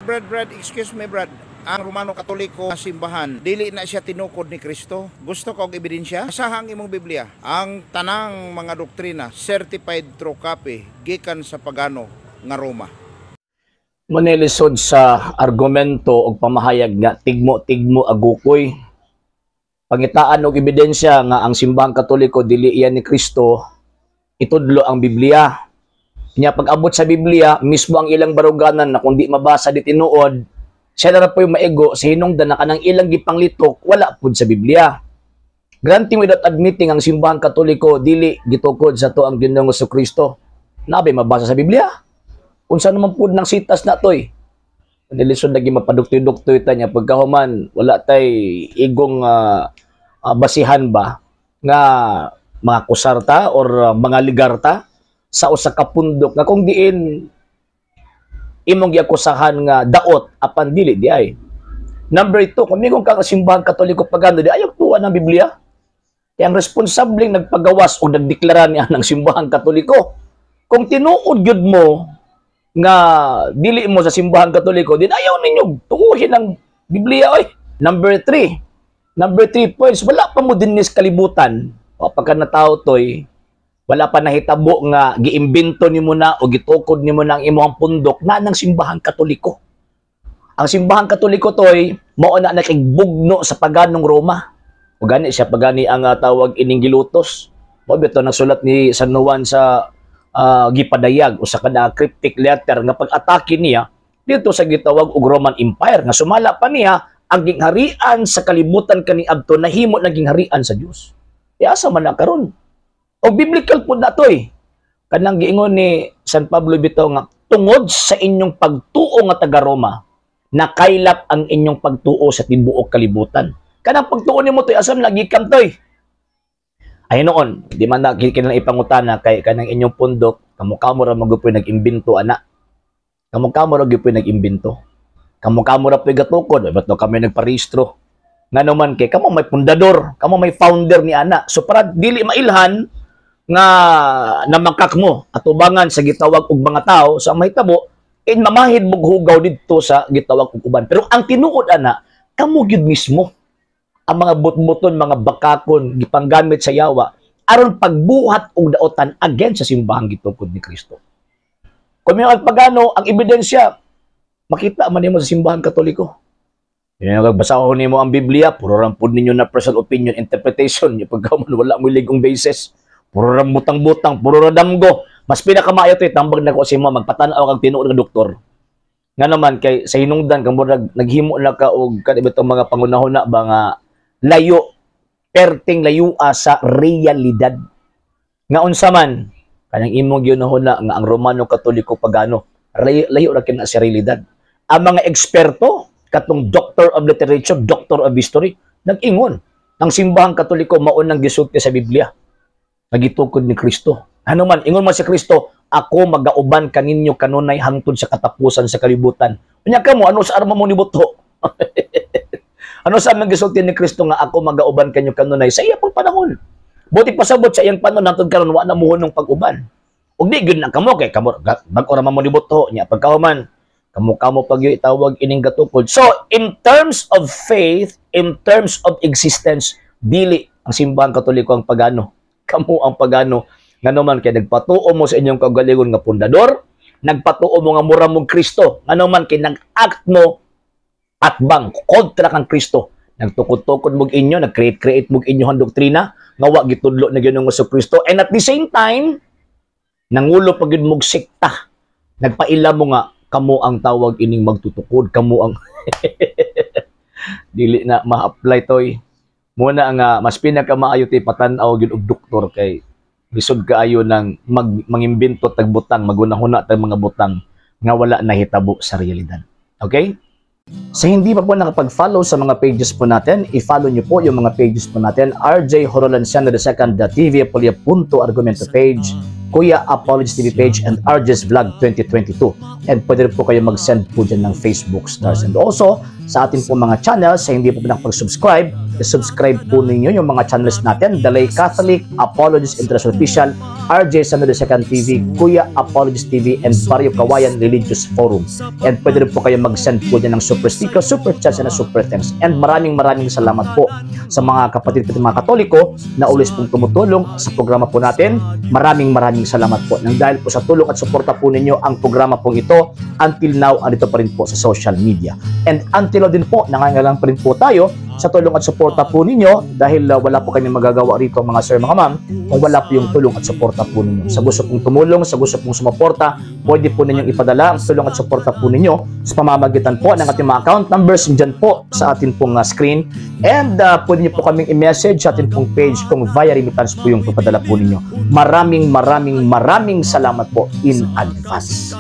Brad, excuse me, Brad. Ang Romano Katoliko simbahan, dili na siya tinukod ni Kristo. Gusto ko og ebidensya? Sahang imong Biblia. Ang tanang mga doktrina, certified true copy, gikan sa pagano nga Roma. Manilisod sa argumento o pamahayag nga tigmo-tigmo agukoy. Pangitaan og ebidensya nga ang simbahang Katoliko dili iyan ni Kristo, itudlo ang Biblia. Nya pag-abot sa Biblia, mismo ang ilang baruganan na kung di mabasa di tinuod, siya na po yung maigo sa hinungdan na kanang ilang gipanglitok, wala po sa Biblia. Granting without admitting ang simbahang Katoliko, dili gitukod sa to ang Ginoong Jesucristo. Nabay mabasa sa Biblia? Unsa naman po ng sitas na to'y? Nilisod lagi mapaduktoy-duktoy ta niya pagkahuman, wala tay igong basihan ba nga mga kusarta or mga ligarta sa usa ka pundok nga kung diin imong giakusahan nga daot apan dili di ay. Number 2, kung migong kang simbahang Katoliko pagano di ayaw tuwa ng Biblia. Kaya ang responsableng nagpagawas o nagdeklara niya ng simbahang Katoliko. Kung tinuod gyud mo nga dili mo sa simbahang Katoliko, din ayaw ninyo tuuhin ang Biblia oy. Number 3 points, wala pa mo dinnis kalibutan. O pagka natao toy, wala pa nahitabo nga giimbento nimo na o gitukod nimo na ang imong pundok na ng simbahang Katoliko. Ang simbahang Katoliko toy mao na nakigbugno sa paganong Roma. O gani siya pagani ang tawag ining gilutos. Mo bito nagsulat ni San Juan sa gipadayag o sa kada cryptic letter nga pag-atake niya dito sa gitawag og Roman Empire nga sumala pa niya ang gingharian sa kalibutan kaniadto nahimo naging harian sa Dios. Asa man na karon? O biblical po na to eh. Kanang giingon ni San Pablo bitaw nga tungod sa inyong pagtuo nga taga Roma, nakailap ang inyong pagtuo sa tibuok kalibutan. Kanang pagtuo nimo toy asam lagi kam toy. Ay noon, di man na kinang ipangutana kay kanang inyong pundok, kamukha mo ra magupoy nag-imbento ana. Kamukha mo ra gyud nag-imbento. Kamukha mo ra gatukod, ba't kami nagparehistro. Nga naman kay kamo may pundador, kamo may founder ni ana. So para dili mailhan nga namakak mo atubangan sa gitawag og mga tao sa mahitabo in mamahid mog hugaw didto sa gitawag og uban. Pero ang tinuod ana, kamo gyud mismo ang mga butbuton, mga bakakon gipanggamit sa yawa aron pagbuhat og daotan against sa simbahang gitukod ni Kristo. Kung may pagano ang ebidensya, makita man nimo sa simbahang Katoliko. Yung basahon nimo ang Biblia, puro rampod ninyo na personal opinion, interpretation, yung pagkaman wala mo ligong basis. Puro ram butang-butang, puro radamgo. Mas pinakamaayo ito, tambag na ko si mo, magpatanaw kang tinuod nga doktor. Nga naman, kay sa hinungdan, kung naghimo na ka o kanibitong mga pangunahon na ba nga layo, perting layua sa realidad. Nga unsa man, kanang imong ginahon na nga ang Romano Katoliko pagano, layo ra kina sa realidad. Ang mga eksperto, katong Doctor of Literature, Doctor of History, nag-ingon, ang simbahang Katoliko maunang gisulti sa Biblia. Nagitukod ni Kristo. Ano man, ingon man si Kristo, ako magauban kaninyo kanunay hangtod sa katapusan sa kalibutan. Unya kamo, ano sa arma mo ni buto? Ano sa amang gisulti ni Kristo nga ako magauban kanyo kanunay sa iya pang panahon. Buti pasabot sa iyang panahon hangtod karon wa na muhunong pag-uban. Ug di gyud na kamo kay kamo bag-ora man mo ni buto nya pagkahuman kamo pag itawag ining gatukod. So, in terms of faith, in terms of existence, dili ang simbahang Katoliko ang pagano. Kamo ang pagano. Nga naman, kaya nagpatuo mo sa inyong kagalingon nga pundador, nagpatuo mo nga mura mong Kristo. Nga naman, kaya nag-act mo at bang kontra kang Kristo. Nagtukod-tukod mo inyo, nag-create mo inyo ang doktrina, nga wag gitudlo na Ginoong Jesucristo. And at the same time, nangulo pag yun mong sikta. Nagpaila mo nga, kamo ang tawag ining magtutukod, kamo ang dili na ma-apply toy. Muna nga mas pinakamaayo ti patanaw gyud og doktor kay lisod kaayo ng mangimbento tag butang, magunahuna tag mga butang nga wala nahitabo sa realidad. Okay? Sa hindi pa po nakapag-follow sa mga pages po natin, i-follow nyo po yung mga pages po natin, RJ Horolanciano II, TV Apolia Punto Argumento page, Kuya Apologist TV page, and RJ's Vlog 2022. And pwede rin po kayo mag-send po dyan ng Facebook stars. And also, sa ating po mga channels, sa hindi po nakapag-subscribe, i-subscribe po ninyo yung mga channels natin, The Lay Catholic, Apologist International Official, RJ Samuel II TV, Kuya Apologist TV, and Barrio Kawayan Religious Forum. And pwede rin po kayo mag-send po dyan ng super sticker, super chats, and super thanks. And maraming salamat po sa mga kapatid ko mga Katoliko na always pong tumutulong sa programa po natin. Maraming salamat po. Nang dahil po sa tulong at suporta po ninyo, ang programa pong ito until now andito pa rin po sa social media. And until now din po, nangangailangan pa rin po tayo sa tulong at suporta po ninyo dahil wala po kami magagawa rito mga sir, mga ma'am, kung wala po yung tulong at suporta po ninyo. Sa gusto pong tumulong, sa gusto pong sumuporta, pwede po ninyong ipadala ang tulong at suporta po ninyo sa pamamagitan po ng ating mga account numbers dyan po sa ating pong screen. And pwede nyo po kaming i-message sa ating pong page kung via remittance po yung papadala po ninyo. Maraming salamat po in advance.